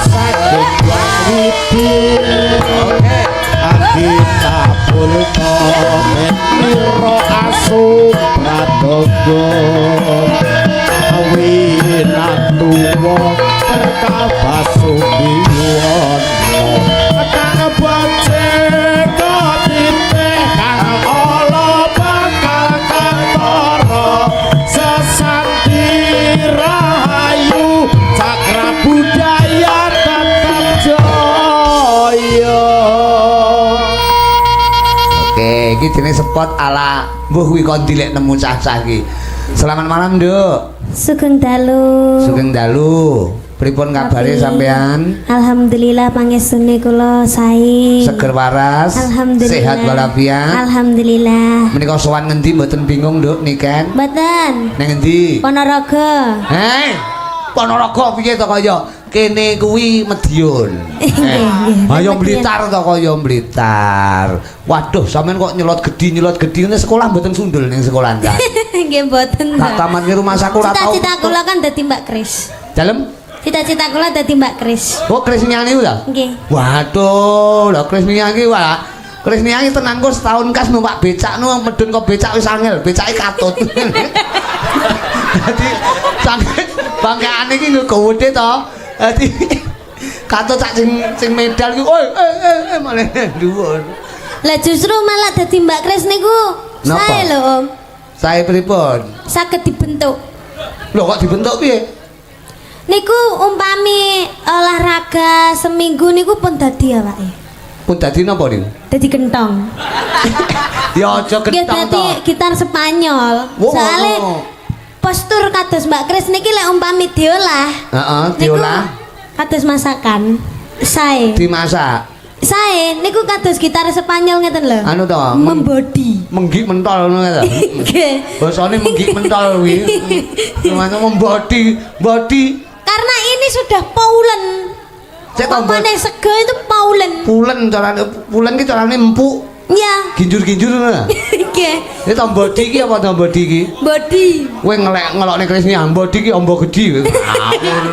saking wawiti Agita pulko meniro asu pradogo Awinatuwo perkabasu biwono Kang bace kotite kang olo bakal katoro Sesanti rahayu cakra budaya tetap jaya Oke, iki jenenge spot ala mbuh kuwi kon dilek nemu cah-cah iki. Selamat malam, Nduk. Sugeng dalu. Sugeng dalu. Pripun kabare sampean? Alhamdulillah pangestune kula sae. Seger waras. Alhamdulillah. Sehat walafiat. Alhamdulillah. Menika sowan ngendi mboten bingung, Nduk, niken? Mboten. Nang endi? Ponorogo. Ponorogo piye to kaya kene kuwi Madiun. Ayo Blitar to kaya Blitar. Waduh, sampean kok nyelot gedhi ngene sekolah mboten sundul ning sekolah kan. Nggih mboten. Tak tamat ki rumah saku ora tau. Cita-cita kula kan dadi Mbak Kris. Dalem? Cita-cita kula dadi Mbak Kris. Oh, Kris nyanyi ta? Nggih. Waduh, lha Kris nyanyi wae. Kris nyanyi tenan kok setahun kas numpak becak nu medun kok becak wis angel, becake katut. Dadi sange bangkeane iki nggo gowede to. Dadi katut sak sing medal ku malah dhuwur. Lah justru malah dadi Mbak Kris niku sae lho, Om. Sae pripun? Saged dibentuk. Lho kok dibentuk piye? Niku umpami olahraga seminggu niku pun dadi awake. Pun dadi napa niku? Dadi gentong. Ya aja Nggih gentong to. dadi gitar Spanyol. Wow. Soale postur kados Mbak Kris niki lek umpami diolah. Heeh, diolah. Kados masakan. Sae. Dimasak. Sae niku kados gitar Spanyol ngeten lho. Anu to, membodi. menggik mentol ngono ta. Nggih. Basane menggik mentol kuwi. Namanya membodi, bodi. Karena ini sudah paulen. Cek tambah Pokoknya sego itu paulen. pulen ki carane empuk. Ya. Ginjur-ginjur ngono. Nggih. Iki to bodi ki apa to bodi ki? Bodi. Kowe ngelokne Krisni bodi ki ombo gedhi. Ngawur.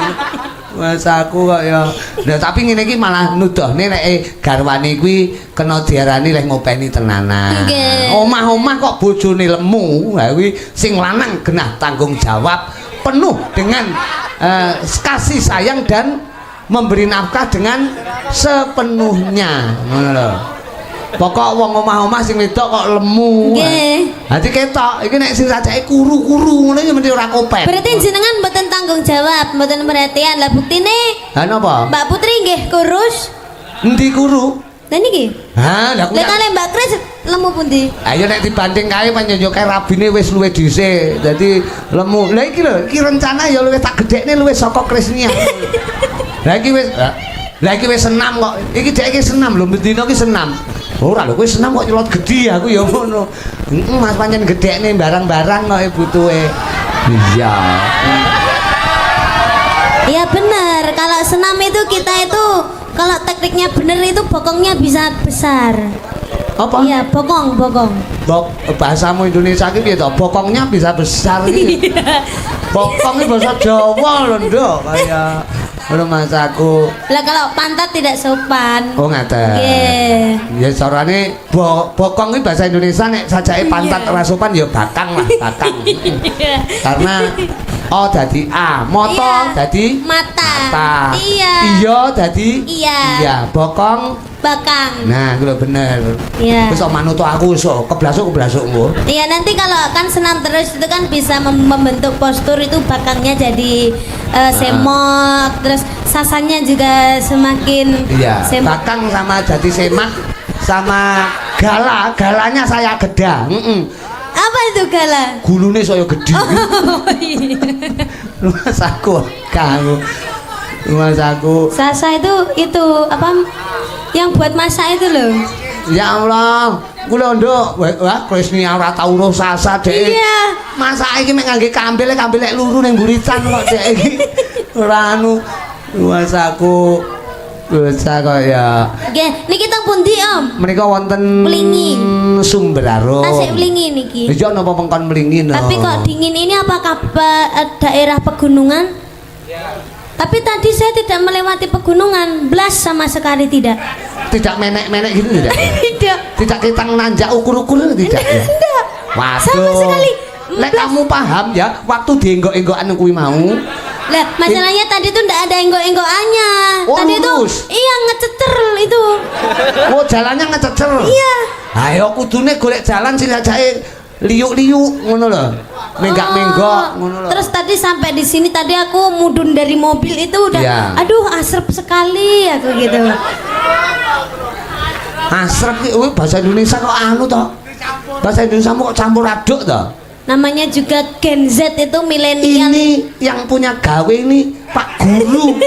Mas aku kok ya. Lah tapi ngene iki malah nuduhne nek garwane kuwi kena diarani leh ngopeni tenanan. Nggih. Omah-omah kok bojone lemu. Ha kuwi sing lanang genah tanggung jawab penuh dengan kasih sayang dan memberi nafkah dengan sepenuhnya. Ngono lho. Pokok wong omah-omah sing wedok kok lemu. Nggih. Dadi ketok iki nek sing sajake kuru-kuru ngono ya mesti ora kopet. Berarti jenengan mboten tanggung jawab, mboten perhatian. Lah buktine Ha napa? Mbak Putri nggih kurus. Endi kuru? Lah niki. Ha, lha kuwi. Lek kalih Mbak Kris lemu pundi? Ayo nek dibanding kae panjenengan kae rabine wis luwih dhisik. Dadi lemu. Lah iki lho, iki rencana ya luwih tak gedhekne luwih saka Krisnia. Lah iki wis senam kok. Iki dhek iki senam lho, bendina iki senam. Ora lho, kowe senam kok nyelot gedhi aku ya ngono. Mas pancen gedhekne barang-barang kok butuhe. Iya. Iya benar. Kalau senam itu kita itu kalau tekniknya benar itu bokongnya bisa besar. Apa? Iya, bokong. Bahasamu Indonesia iki piye to? Bokongnya bisa besar iki. Bokong iki bahasa Jawa lho, Nduk. Kaya ngono Mas aku. Lah kalau pantat tidak sopan. Oh ngaten. Nggih. Ya carane bokong iki bahasa Indonesia nek sajake pantat ora sopan ya bakang lah, bakang. Karena oh dadi A, moto dadi mata. Iya. Iya dadi iya. Bokong bakang. nah kuwi bener. Iya. Wis kok manut aku iso keblasuk engko. Iya nanti kalau kan senam terus itu kan bisa membentuk postur itu bakangnya jadi semok, terus sasannya juga semakin Iya. semok. Bakang sama jadi semak sama galanya saya geda. Apa itu gala? Gulune saya gede. Oh, iya. Rumah saku kamu. Rumah saku. Sasa itu apa yang buat masak itu loh. Ya Allah, kula nduk, wah Krisni ora tau uruh sasa dek. Iya. Masak iki mek ngangge kambel lek luru ning buritan kok dek iki. Ora anu rumah saku. Dosa kok ya. Nggih, niki teng pundi, Om? Menika wonten Mlingi. Sumberaro. Tasik Mlingi niki. Iya napa mengkon Mlingi no. Tapi kok dingin ini apakah daerah pegunungan? Tapi tadi saya tidak melewati pegunungan, blas sama sekali tidak. Tidak menek-menek gitu tidak? Tidak. Tidak kita nanjak ukur-ukur tidak ya? Tidak. Waduh. Sama sekali. Lek kamu paham ya, waktu dienggok-enggokan kuwi mau. Lah, masalahnya tadi tuh ndak ada enggok-enggokannya. Oh, Tadi lurus. tuh iya ngececer itu. Oh, jalannya ngececer. Iya. Ayo kudune golek jalan sing ajake liuk-liuk ngono lho. Menggak-menggok ngono lho. Terus tadi sampai di sini tadi aku mudun dari mobil itu udah Iya. aduh asrep sekali aku gitu. Asrep ki bahasa Indonesia kok anu toh? Bahasa Indonesia kok campur aduk toh? Namanya juga Gen Z itu milenial. Ini yang punya gawe ini Pak Guru.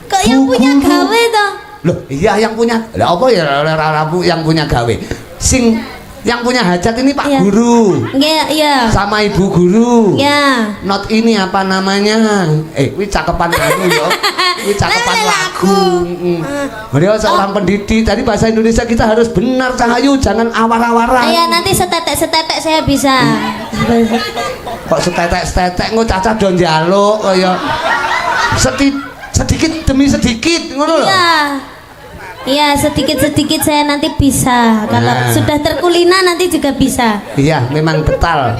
Kok yang Bu punya guru. gawe toh? Loh, iya yang punya. Lah apa ya Rabu yang punya gawe? Sing yang punya hajat ini Pak Iya. Guru. Iya, iya. Sama Ibu Guru. Ya. Not ini apa namanya? Kuwi cakepan anu yo. Kuwi cakepan Lele lagu. lagu. Beliau seorang pendidik. Tadi bahasa Indonesia kita harus benar Cahayu, jangan awar-awaran. Iya, nanti setetek-setetek saya bisa. Kok setetek-setetek engko Caca do njaluk kaya sedikit demi sedikit ngono lho. Iya. Iya, sedikit-sedikit saya nanti bisa. Kalau Nah. sudah terkulina nanti juga bisa. Iya, memang betal.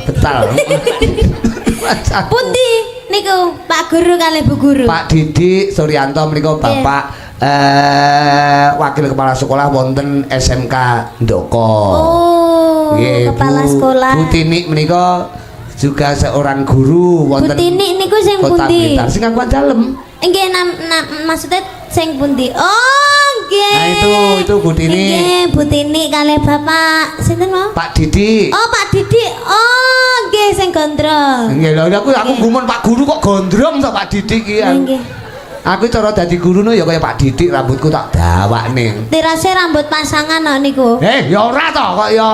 Pundi niku Pak Guru kali Bu Guru. Pak Didik Suryanto menika Bapak Wakil Kepala Sekolah wonten SMK Ndoko. Oh, Nggih, kepala Bu- sekolah. Bu Tinik menika juga seorang guru Bu wonten Tinik niku sing Kota pundi? Blitar. Sing aku dalem. Nggih, maksudnya sing pundi? Oh, nggih. Nah, itu Bu Tinik. Nggih, Bu Tinik kali Bapak sinten mau? Pak Didik. Oh, Pak Didik. Oh, nggih sing gondrong. Nggih lho aku gumun Pak Guru kok gondrong to Pak Didik iki. Nggih. Aku cara dadi guruno ya kaya Pak Didik rambutku tak dawakne. Tirase rambut pasangan kok niku. Ya ora to kok ya.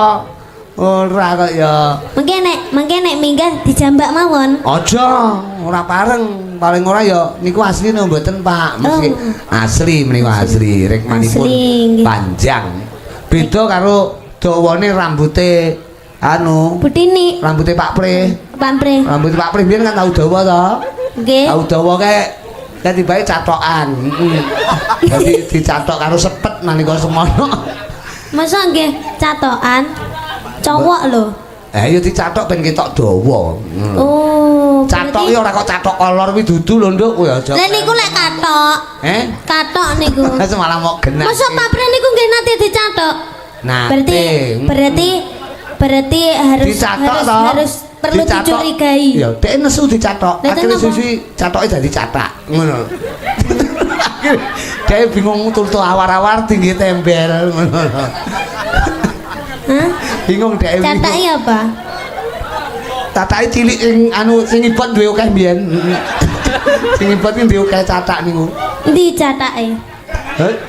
Ora kok ya. Mengke nek minggah dijambak mawon. Aja, ora pareng. Paling ora ya niku asli no mboten Pak. Mesti asli menika asli. Rek manipun Asli, nggih. panjang. Beda karo dawane rambuté anu, Bu Tinik, rambuté Pak Pre. Pak Pre. Rambut Pak Pre biyen kan tau dawa to. Nggih. Tau dawa kae tiba-tiba catokan. Jadi dicatok karo sepet nalika semono. Masa nggih catokan cowok lho. Ya dicatok ben ketok dawa. Oh, Catok ya ora kok catok kolor kuwi dudu lho Nduk kowe aja. Lah niku lek katok. Katok niku. Malah mau genah. Masa Pak Pre niku nggih nate dicatok. Nah, Berarti harus dicatok harus, toh. harus perlu Dicatok. dicurigai. Ya, dhek nesu dicatok. Lah, Akhire kenapa? susi catoke dadi catak. Ngono. Dhek bingung tutu awar-awar tinggi tembel ngono. Hah? Bingung dhek. Catake apa? Catake cilik sing anu sing ibot duwe akeh mbiyen. Sing ibot ki duwe akeh catak niku. Endi catake?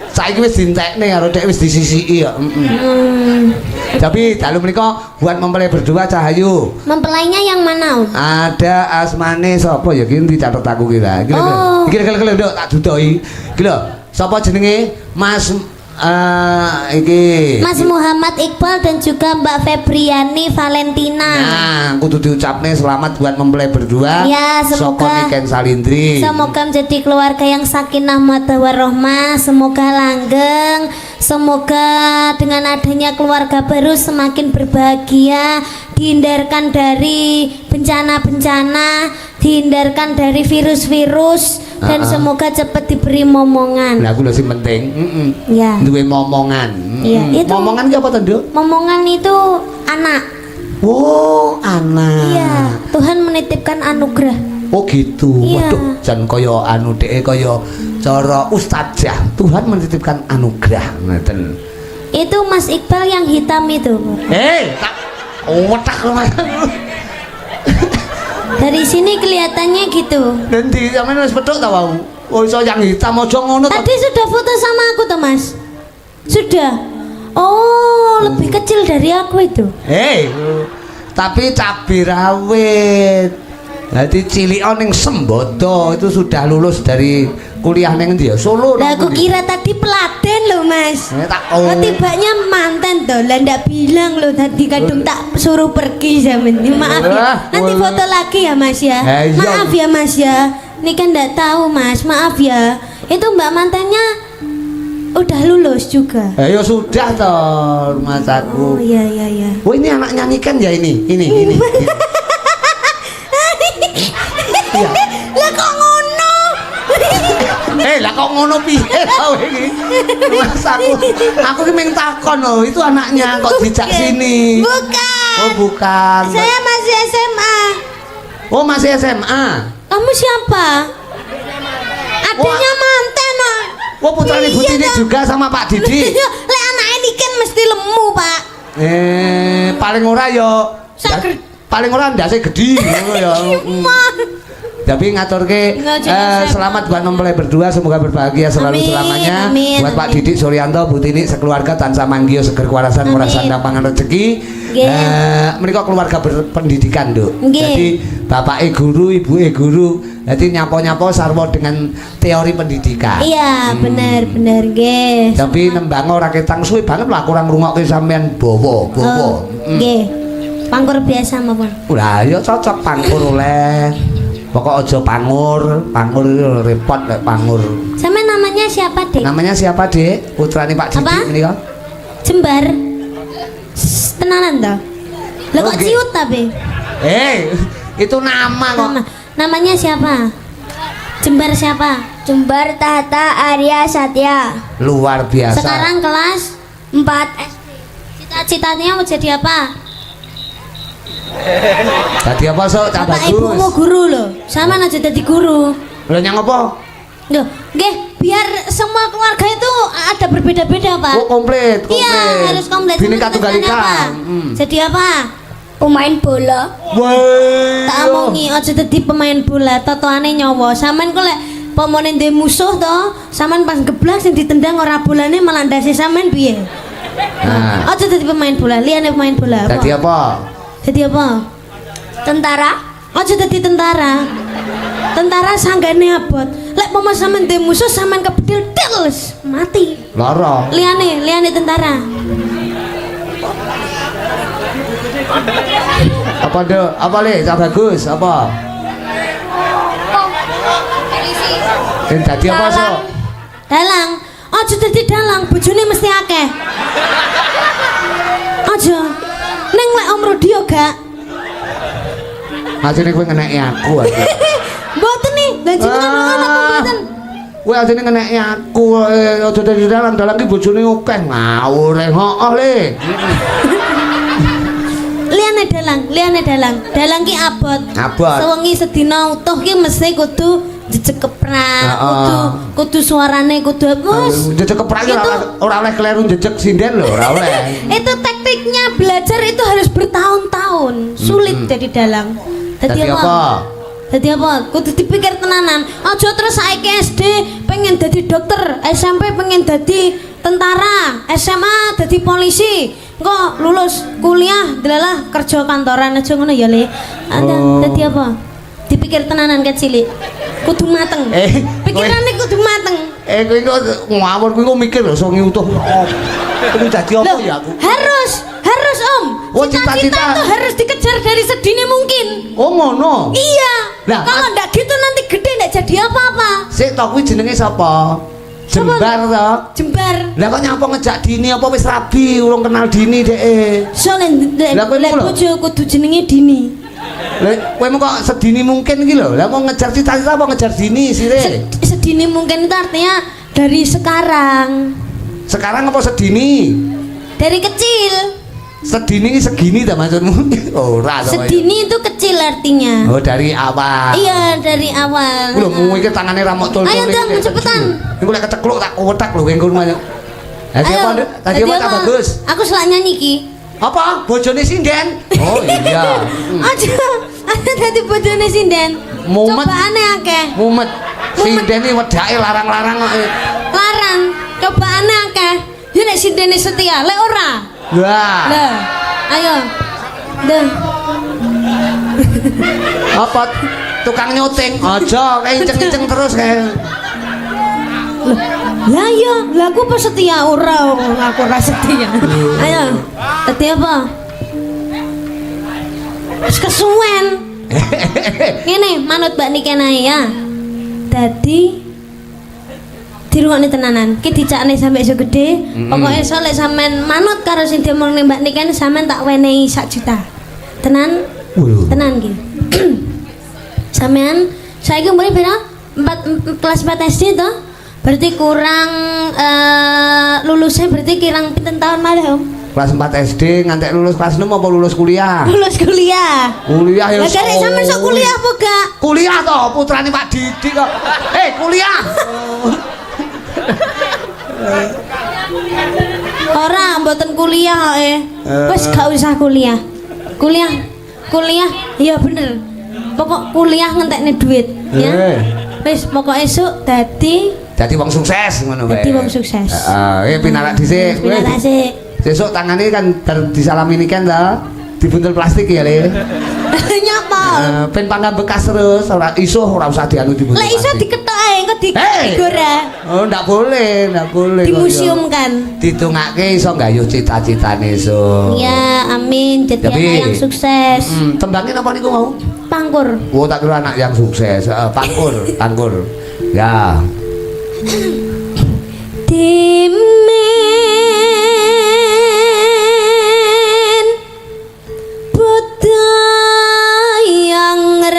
Saiki wis dientekne karo dhek wis disisiki ya. Tapi dalu menika buat mempelai berdua Cahayu. Mempelainya yang mana? Om? Ada asmane sapa ya ki dicatet aku ki lah. Oh. Iki lho Nduk tak dudohi. Iki lho, sapa jenenge? Mas iki. Mas Muhammad Iqbal dan juga Mbak Febriani Valentina. Nah, kudu diucapne selamat buat mempelai berdua. Ya, semoga- Saka Niken Salindri. Semoga menjadi keluarga yang sakinah mawaddah warahmah, semoga langgeng, semoga dengan adanya keluarga baru semakin berbahagia, dihindarkan dari bencana-bencana, dihindarkan dari virus-virus, dan semoga cepat diberi momongan. Lah aku lho sing penting. Ya. Duwe momongan. Iya, itu- Momongan ki apa to, Nduk? Momongan itu anak. Oh, anak. Iya, Tuhan menitipkan anugerah. Oh gitu. Iya. Waduh, jan kaya anu dhek kaya cara ustazah. Tuhan menitipkan anugerah ngoten. Itu Mas Iqbal yang hitam itu. Tak wetak Mas. Dari sini kelihatannya gitu. Nanti sampeyan wis petuk ta wau. Oh iso yang hitam aja ngono to. Tadi sudah foto sama aku tuh Mas. Sudah. Oh, lebih kecil dari aku itu. Tapi cabai rawit. Dadi cilik ning Sembodo itu sudah lulus dari kuliah ning ndi ya? Solo. Lah aku kira tadi peladen loh Mas. Tak Oh, tibanya mantan toh. Lah ndak bilang loh tadi kadung tak suruh pergi zaman ini. Maaf ya. Nanti foto lagi ya Mas ya. Iya. Maaf ya Mas ya. Nika ndak tahu Mas, maaf ya. Itu mbak mantannya udah lulus juga. Ya sudah toh Mas Oh aku. iya iya iya. Oh ini anaknya Niken ya ini. Iya. Lah kok ngono? Lah kok ngono piye tau iki? Mas aku ki meng takon lho, itu anaknya kok dijak sini. Bukan. Oh bukan. Saya masih SMA. Oh masih SMA. Kamu siapa? Adanya manten. Ah. Wah putrane Bu Tini juga sama Pak Didi. Lek anake Niken mesti lemu, Pak. Paling ora yo. Saged. Paling ora ndase gedhi ngono ya. Tapi ngaturke selamat buat mempelai berdua, semoga berbahagia selalu Amin, selamanya. amin, Buat Pak amin. Didik Suryanto, Bu Tini sekeluarga tansah manggih seger kuarasan murah sandang pangan rezeki. Menika keluarga berpendidikan, Nduk. Nggih. Jadi bapake guru, ibuke guru. Jadi nyapo-nyapo sarwa dengan teori pendidikan. Iya, bener nggih. Tapi nembang ora ketang suwe banget lah kurang ngrungokke sampean bawa. Nggih. Pangkur biasa mawon. Lah ya cocok pangkur oleh. Pokok aja pangur repot lek pangur. Sama namanya siapa, Dek? Namanya siapa, Dek? Putrane Pak Didik Apa? menika. Jembar. Tenanan toh? Lah kok Oke. ciut tapi? Itu nama kok. Namanya siapa? Jembar siapa? Jembar Tata Arya Satya. Luar biasa. Sekarang kelas 4 cita-citanya mau jadi apa? Tadi apa sok tak Bapak ibu mau bagus. guru loh. Sama aja jadi guru. Lho nyang apa? Loh, nggih, biar semua keluarga itu ada berbeda-beda, Pak. Oh, komplit. Iya, harus komplit. Bineka Sama Tunggal tulisannya Ika. apa? Jadi apa? Pemain bola. Woi. Tak omongi aja dadi pemain bola, totoane nyawa. Sampean kok lek pomone ndek musuh to, sampean pas geblak sing ditendang ora bolane malah ndase sampean piye? Nah, Aja dadi pemain bola, liyane pemain bola. tadi apa? Jadi apa? Tentara. Aja dadi tentara. Tentara sanggane abot. Lek pomo sampean ndek musuh sampean kepedil terus mati. Loro. Liane tentara. Apa do? Apa le? Tak bagus. Apa? Dan tadi apa sok? Dalang. Aja dadi dalang, bojone mesti akeh. Aja. Ning lek Om Rudi yo gak. Asline kowe ngeneki aku. Mboten nih, lha jenengan anak mboten. Kowe asline ngeneki aku aja dadi dalang ki bojone akeh ngawur hooh le. Liane dalang. Dalang ki abot. Abot. Sewengi sedina utuh ki mesti kudu jejeg keprak, kudu suarane kudu wis. Jejeg keprak ora oleh kleru jejeg sinden lho, ora oleh. Itu tekniknya belajar itu harus bertahun-tahun. Sulit jadi dalang. Dadi apa? Dadi apa? Kudu dipikir tenanan. Aja terus saiki SD pengen dadi dokter, SMP pengen dadi tentara, SMA dadi polisi. Engko lulus kuliah delalah kerja kantoran aja ngono ya, Le. Dadi apa? Dipikir tenanan kecilik. Kudu mateng. Pikirane kudu mateng. Kowe kok ngawur kowe kok mikir lho songi utuh. Kudu dadi apa Loh, ya aku? Harus Om. Oh, Cita-cita cita-cita. itu harus dikejar dari sedini mungkin. Oh ngono. Iya. Lah, Kalau ndak gitu nanti gede ndak jadi apa-apa. Sik tok kuwi jenenge sapa? Jembar to. Jembar. Lah kok nyapa ngejak Dini apa wis rabi urung kenal Dini deke? Soalnya Lah, kowe lek ngono lho? bojo kudu jenenge Dini. Lah kowe kok sedini mungkin iki lho. Lah mau ngejar cita-cita apa ngejar Dini sire? Sedini mungkin itu artinya dari sekarang. Sekarang apa sedini? Dari kecil. Sedini ini segini ta maksudmu? Ora to. Sedini itu kecil artinya. Oh dari awal. Iya, dari awal. Lho mu iki tangane ra mok tol-tol. Ayo, Dam, cepetan. Iku lek kecekluk tak wetak lho engko rumah. Tadi Ayo, apa? Tadi apa tak bagus? Aku selak nyanyi ki. Apa? Bojone sinden? Oh iya. Aja tadi bojone sinden. Mumet. Cobaane akeh. Mumet. Sinden iki wedake larang-larang kok. Larang, cobaane akeh. Ya nek sindene setia, lek ora. Wah. Lah, ayo. Deh. Apa tukang nyuting? Aja kayak inceng-inceng terus kayak. Lah iya, lah aku pas setia ora, aku ora setia. Ayo. Tadi apa? Wis kesuwen. Ngene, manut Mbak Niken ae ya. dadi dirungokne tenanan. Ki dicakne sampe iso gede. Pokoke esuk lek sampean manut karo sing diomongne Mbak Niken sampean tak wenehi 1 juta. Tenan? Tenan ki. Sampean saiki umure pira? 4 kelas 4 SD to? Berarti kurang lulusnya berarti kirang pinten tahun malih, Om? Kelas 4 SD ngantek lulus kelas 6 apa lulus kuliah? Lulus kuliah. Kuliah ya. Lah karek sampean sok kuliah apa gak? Kuliah toh putrane Pak Didi kok. Kuliah. Ora, mboten kuliah kok. Wis gak usah kuliah. Kuliah, iya bener. Pokok kuliah ngentekne duit, ya. Wis pokok esuk dadi wong sukses ngono bae. Dadi wong sukses. Heeh, pinarak dhisik. Pinarak sik. Sesuk tangane kan disalami niken ta. Dibuntel plastik ya, Le. Nyapa? Ben panggang bekas terus, ora usah dianu dibuntel. Lek iso diketok ae engko digora. Oh, ndak boleh. Di museum kan. Ditungake iso nggayuh cita-citane iso. Ya, amin. Jadi anak yang sukses. Tembangin apa niku mau? Pangkur. Oh, tak kira anak yang sukses. Pangkur. Ya. Dimen budaya ngrem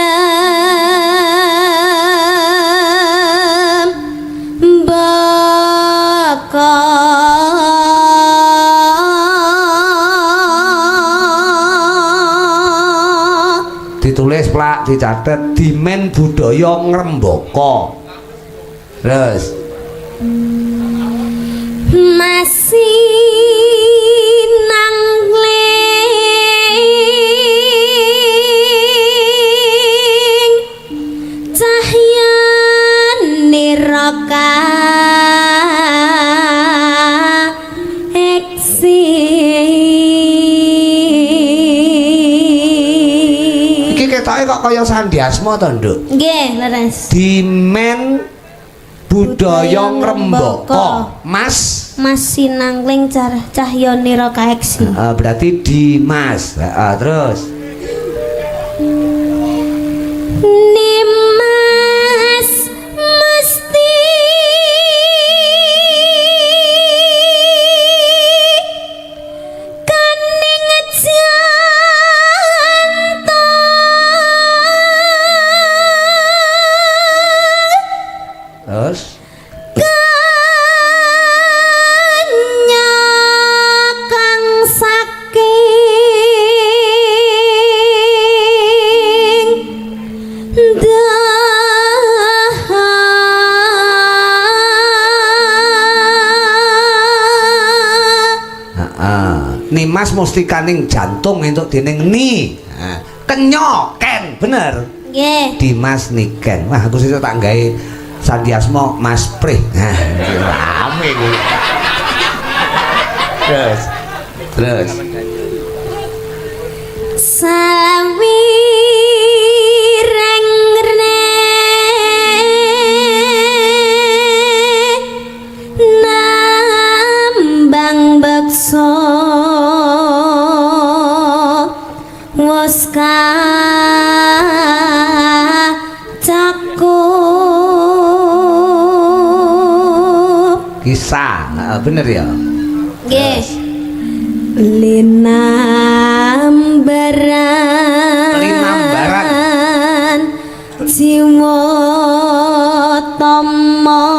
ditulis plak dicatet dimen budaya ngrembaka. Terus masih nangling cahyane roka eksi. iki ketoke kok kaya Sandiasma to, Nduk? Nggih, leres. Dimen budaya ngrembaka. Mas Sinangling cahyane roka eksi. berarti Dimas. Terus Nimas mesti kaning jantung. terus Nimas mustikaning jantung entuk dening ni. Kenyoken, bener. Nggih. Dimas Niken. Wah, aku sesuk tak gawe Sandiasma Mas Prih. Rame iki. Terus. Salawi rengrene nambang beksa woska cakup. Kisah, bener ya? Nggih. Linambaran jiwa tama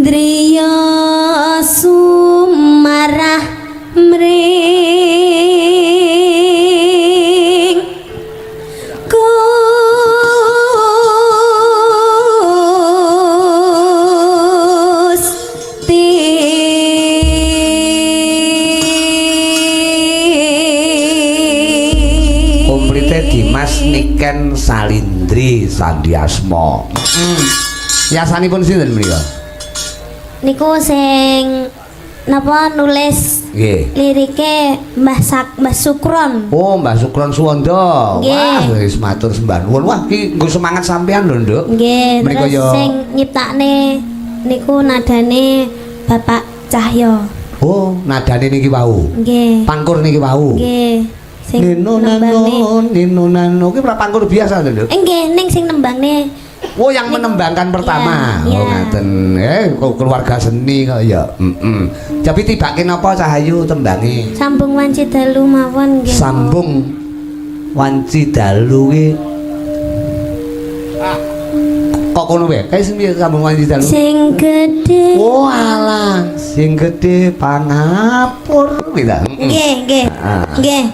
driya sumarah mring Dimas Niken Salindri Sandiasma. Yasanipun sinten menika? Niku sing napa nulis Nggih. lirike Mbah Sukron. Oh, Mbah Sukron Suwanda. Nggih. Wah, wis matur sembah nuwun. Wah, iki nggo semangat sampean lho, Nduk. Nggih, Menika terus ya sing nyiptakne niku nadane Bapak Cahyo. Oh, nadane niki wau. Nggih. Pangkur niki wau. Nggih. Sing Nino nano, Nino nano. Ki ora pangkur biasa to, Lho. Nggih, ning sing nembangne. Oh, yang menembangkan pertama. Iya, Oh, iya. ngaten. Kok keluarga seni kok ya. Tapi tibake napa Cahayu tembange? Sambung wanci dalu mawon nggih. Sambung wanci dalu ki. Kok ngono wae? Kae sing piye sambung wanci dalu? Sing gedhe. Oh, alah, sing gedhe pangapur kuwi ta. Nggih, nggih. Ah. Nggih.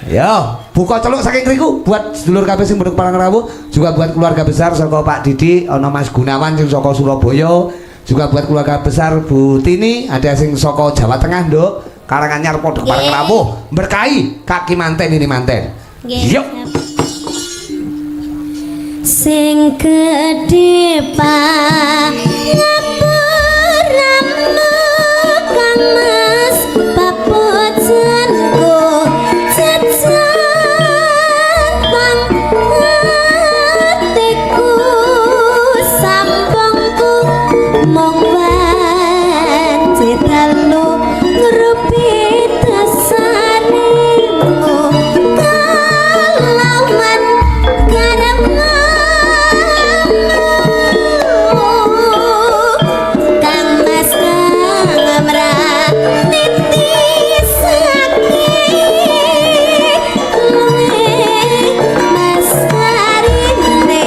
Ya, buka celuk saking riku buat sedulur kabeh sing penduduk Parangrawuh, juga buat keluarga besar saka Pak Didi, ana Mas Gunawan sing saka Surabaya, juga buat keluarga besar Bu Tini, ada sing saka Jawa Tengah, Nduk. Karanganyar Pondok Nggih. Parangrawuh, berkahi kaki manten ini manten. Nggih. Yuk. Sing gedhe pangapuramu Kang Mas papojanku jajang hatiku sambungku mong wanci dalu ngrupi dasarimu kalauman karepmu Kang Mas ngamra titisake luwih Mas karine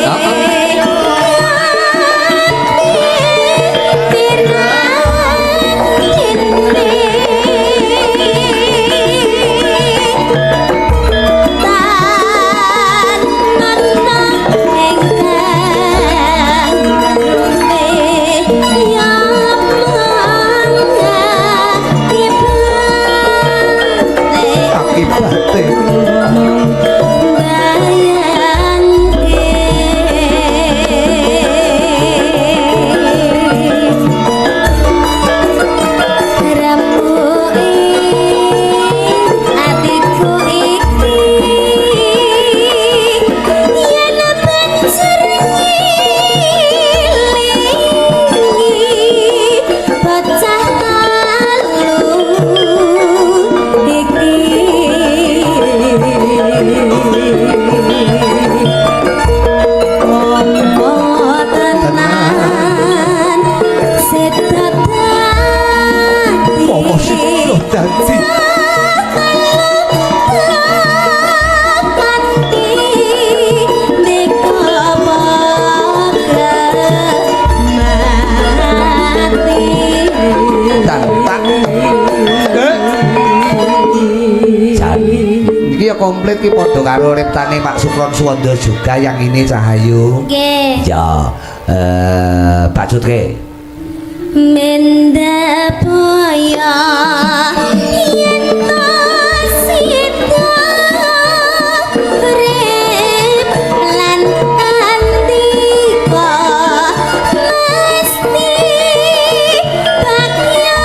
Akibate. Apa sih lo dadi? Tantang. Jan. Iki ya komplit ki padha karo reptane Pak Sukron Suwondo juga yang ini Cahayu. Nggih. Ya, Pak Cutke. Menda boya yen to sida urip lan andika mesti bagya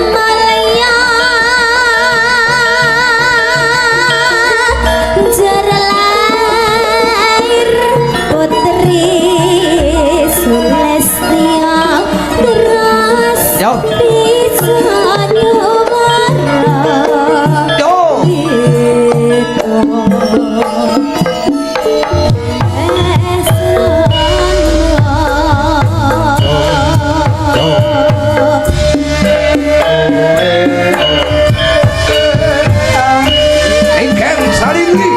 malaya jerlair putri Sulestia terus Yo. bisa nyuwara Yo. Engken saringi.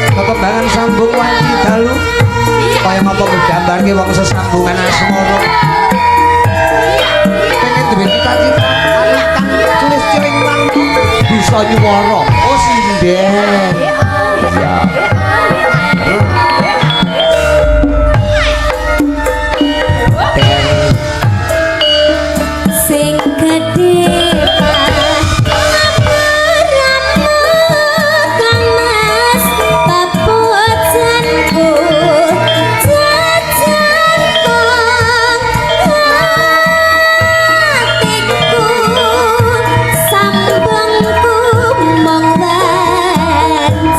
Ketembangan sambung wanci dalu. Kaya ngapa nggambarke wong sesambungan asmara. Pengen duwe cita-cita anak kang tulis cilinglang bisa nyuwara. Oh sinden. Iya. sing gedhe pangapuramu Kang Mas papojanku jajanku hatiku sambungku mong wanci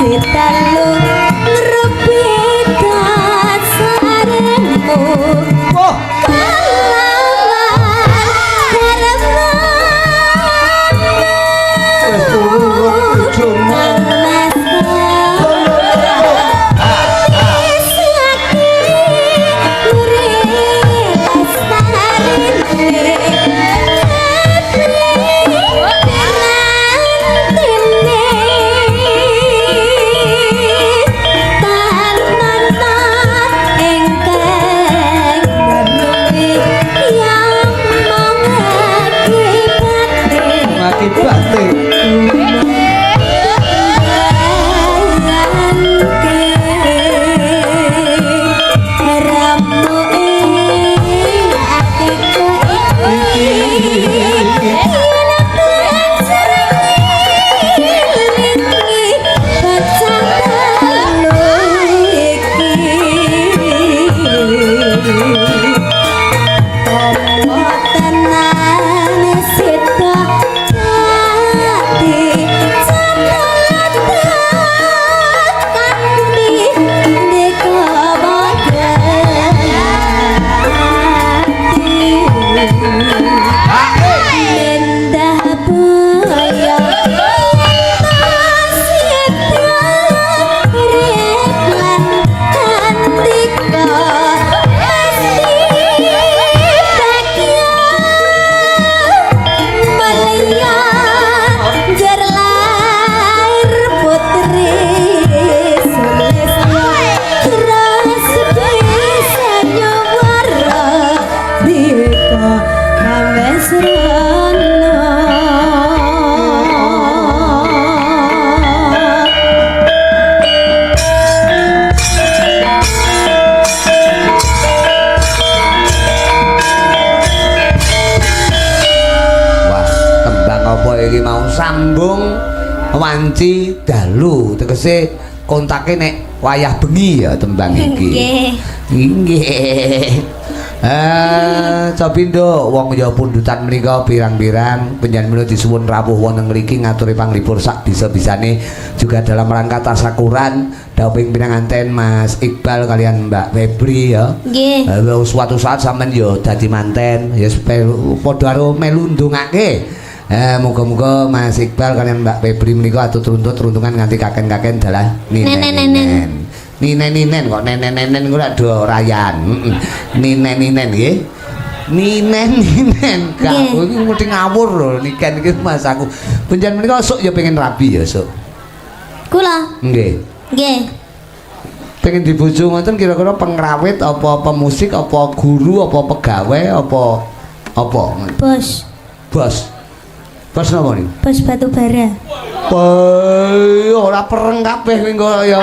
sambung wanci dalu tegese kontake nek wayah bengi ya tembang iki. Nggih. Capindo wong ya pundutan menika pirang-pirang panjenengan disuwun rawuh wonten mriki ngaturi panglipur sak bisa-bisane juga dalam rangka tasakuran dawuhing pinanganten Mas Iqbal kalian Mbak Febri ya. Nggih. Suatu saat sampean ya dadi manten ya supaya padha karo melu ndongake. Muga-muga Mas Iqbal kalian Mbak Febri menika atutur-untut runtungan nganti kaken-kaken dalah ninen. Ninen kok nenen kula do rayan. Ninen nggih. Ninen gak iki mesti ngawur lho niken iki Mas aku. Panjenengan menika sok ya pengen rabi ya sok. Kula. Nggih. Nggih. Pengen dibojo ngoten kira-kira pengrawit apa pemusik apa guru apa pegawai apa Bos. Bos napa niku? Bos batu bara. Ora pereng kabeh engko ya.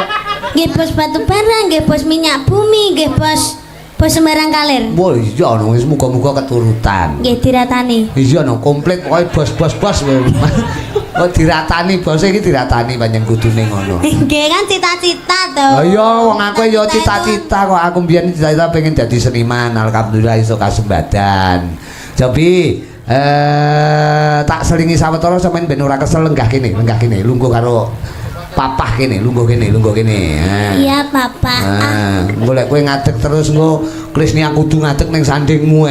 Nggih bos batu bara, nggih bos minyak bumi, nggih bos sembarang kalir. Wah iya no wis muga-muga keturutan. Nggih diratani. Iya no komplit pokoke bos. Oh diratani bos iki diratani panjang kudune ngono. Nggih kan cita-cita to. Lah iya wong aku ya cita-cita kok aku mbiyen cita-cita pengen dadi seniman alhamdulillah iso kasembadan. Jadi tak selingi sawetara sampean ben ora kesel lenggah kene lungguh karo papah kene lungguh kene iya papa golek kowe ngadeg terus engko Krisni aku kudu ngadeg ning sandingmu